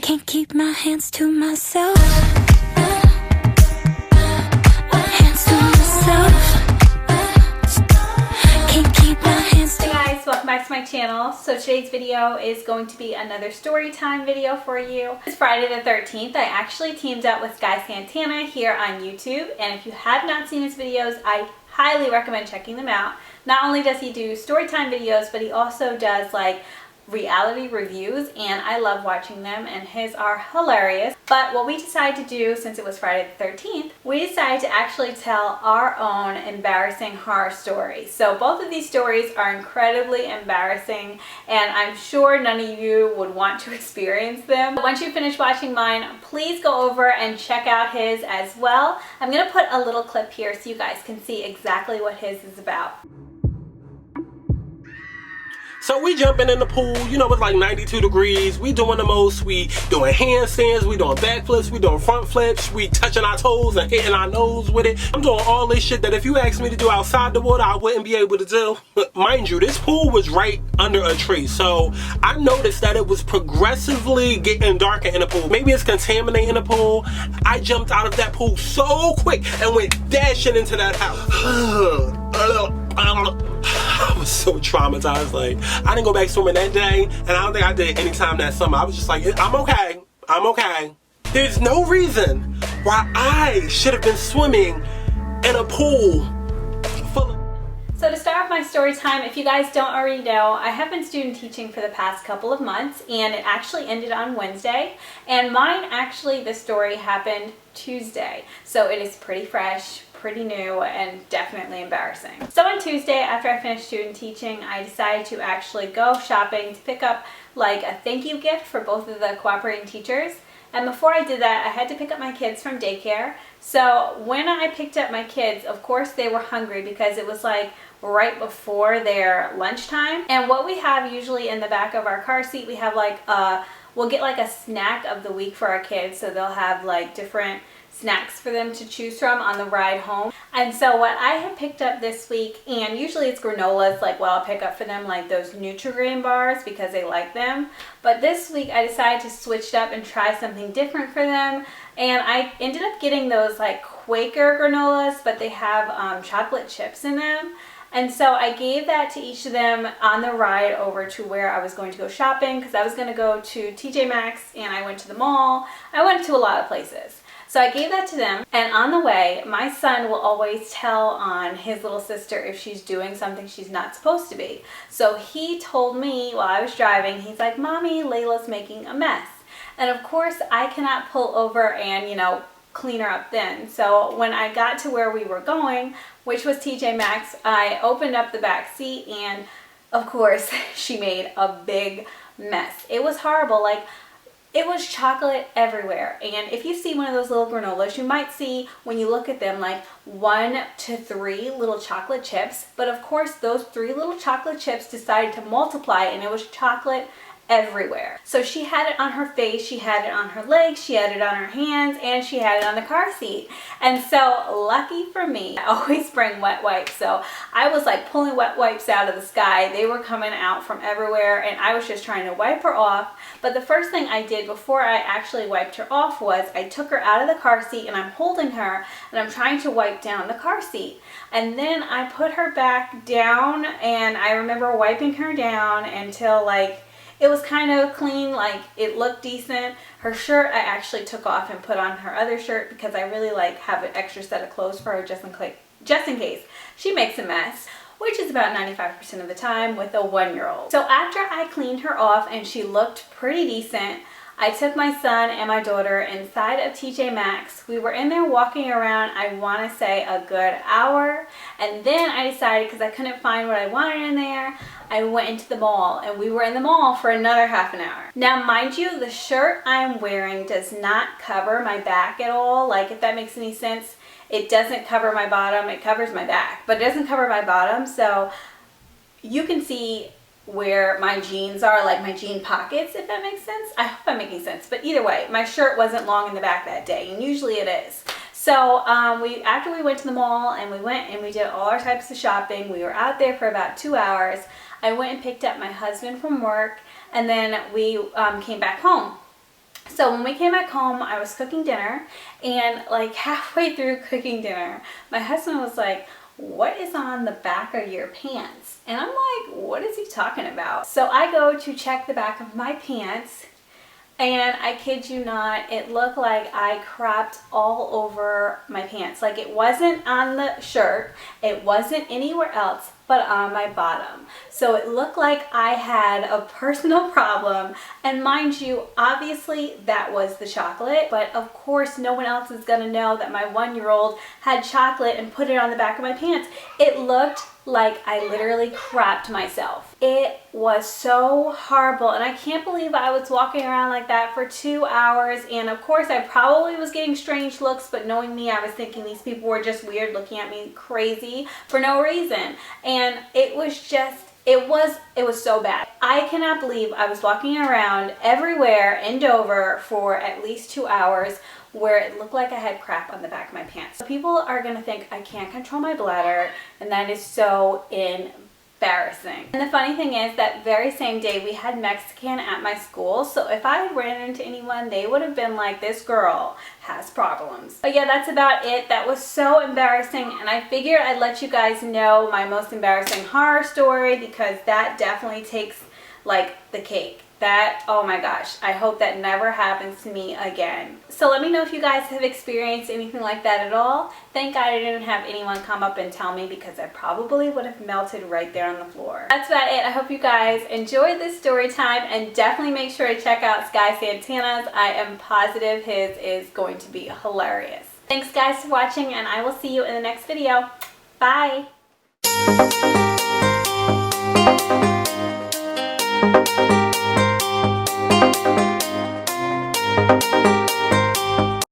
Can't keep my hands to myself. Welcome back to my channel. So today's video is going to be another story time video for you. It's Friday the 13th. I actually teamed up with Sky Santana here on YouTube, and if you have not seen his videos, I highly recommend checking them out. Not only does he do story time videos, but he also does like reality reviews, and I love watching them, and his are hilarious. But what we decided to do, since it was Friday the 13th, we decided to actually tell our own embarrassing horror stories. So both of these stories are incredibly embarrassing, and I'm sure none of you would want to experience them. Once you finish watching mine, please go over and check out his as well. I'm gonna put a little clip here so you guys can see exactly what his is about. So we jumping in the pool, you know, it's like 92 degrees. We doing the most. We doing handstands, we doing backflips, we doing front flips, we touching our toes and hitting our nose with it. I'm doing all this shit that if you asked me to do outside the water, I wouldn't be able to do. But mind you, this pool was right under a tree. So I noticed that it was progressively getting darker in the pool. Maybe it's contaminating the pool. I jumped out of that pool so quick and went dashing into that house. I was so traumatized. Like, I didn't go back swimming that day, and I don't think I did any time that summer. I was just like, I'm okay. I'm okay. There's no reason why I should have been swimming in a pool full of... So to start off my story time, if you guys don't already know, I have been student teaching for the past couple of months, and it actually ended on Wednesday. And mine, actually, the story happened Tuesday. So it is pretty fresh, pretty new, and definitely embarrassing. So on Tuesday, after I finished student teaching, I decided to actually go shopping to pick up like a thank you gift for both of the cooperating teachers. And before I did that, I had to pick up my kids from daycare. So when I picked up my kids, of course they were hungry because it was like right before their lunchtime. And what we have usually in the back of our car seat, we have like we'll get like a snack of the week for our kids. So they'll have like different snacks for them to choose from on the ride home. And so what I had picked up this week, and usually it's granolas, like what I'll pick up for them, like those Nutri-Grain bars because they like them. But this week I decided to switch it up and try something different for them. And I ended up getting those like Quaker granolas, but they have chocolate chips in them. And so I gave that to each of them on the ride over to where I was going to go shopping, because I was going to go to TJ Maxx, and I went to the mall. I went to a lot of places. So I gave that to them, and on the way, my son will always tell on his little sister if she's doing something she's not supposed to be. So he told me while I was driving, he's like, "Mommy, Layla's making a mess." And of course, I cannot pull over and, you know, clean her up then. So when I got to where we were going, which was TJ Maxx, I opened up the back seat, and of course, she made a big mess. It was horrible. Like, it was chocolate everywhere. And if you see one of those little granolas, you might see when you look at them like 1 to 3 little chocolate chips. But of course, those 3 little chocolate chips decided to multiply, and it was chocolate everywhere. So she had it on her face, she had it on her legs, she had it on her hands, and she had it on the car seat. And so lucky for me, I always bring wet wipes. So I was like pulling wet wipes out of the sky. They were coming out from everywhere, and I was just trying to wipe her off. But the first thing I did before I actually wiped her off was I took her out of the car seat, and I'm holding her and I'm trying to wipe down the car seat. And then I put her back down, and I remember wiping her down until like it was kind of clean, like it looked decent. Her shirt I actually took off and put on her other shirt because I really like have an extra set of clothes for her just in case she makes a mess, which is about 95% of the time with a 1-year-old. So after I cleaned her off and she looked pretty decent, I took my son and my daughter inside of TJ Maxx. We were in there walking around, I want to say a good hour. And then I decided, because I couldn't find what I wanted in there, I went into the mall, and we were in the mall for another half an hour. Now, mind you, the shirt I'm wearing does not cover my back at all. Like, if that makes any sense, it doesn't cover my bottom. It covers my back, but it doesn't cover my bottom. So you can see where my jeans are, like my jean pockets, if that makes sense. I hope I'm making sense, but either way, my shirt wasn't long in the back that day, and usually it is. So after we went to the mall and we did all our types of shopping, we were out there for about 2 hours. I went and picked up my husband from work, and then we came back home. So when we came back home, I was cooking dinner, and like halfway through cooking dinner, my husband was like, "What is on the back of your pants?" And I'm like, what is he talking about? So I go to check the back of my pants, and I kid you not, it looked like I cropped all over my pants. Like, it wasn't on the shirt, it wasn't anywhere else but on my bottom. So it looked like I had a personal problem, and mind you, obviously that was the chocolate, but of course no one else is gonna know that my 1-year-old had chocolate and put it on the back of my pants. It looked like I literally crapped myself. It was so horrible, and I can't believe I was walking around like that for 2 hours. And of course I probably was getting strange looks, but knowing me, I was thinking these people were just weird, looking at me crazy for no reason. And it was just, it was so bad. I cannot believe I was walking around everywhere in Dover for at least 2 hours where it looked like I had crap on the back of my pants. People are gonna think I can't control my bladder, and that is so embarrassing. And the funny thing is, that very same day we had Mexican at my school, so if I had ran into anyone, they would have been like, this girl has problems. But yeah, that's about it. That was so embarrassing, and I figured I'd let you guys know my most embarrassing horror story, because that definitely takes like the cake. That, oh my gosh, I hope that never happens to me again. So let me know if you guys have experienced anything like that at all. Thank God I didn't have anyone come up and tell me, because I probably would have melted right there on the floor. That's about it. I hope you guys enjoyed this story time, and definitely make sure to check out Sky Santana's. I am positive his is going to be hilarious. Thanks guys for watching, and I will see you in the next video. Bye!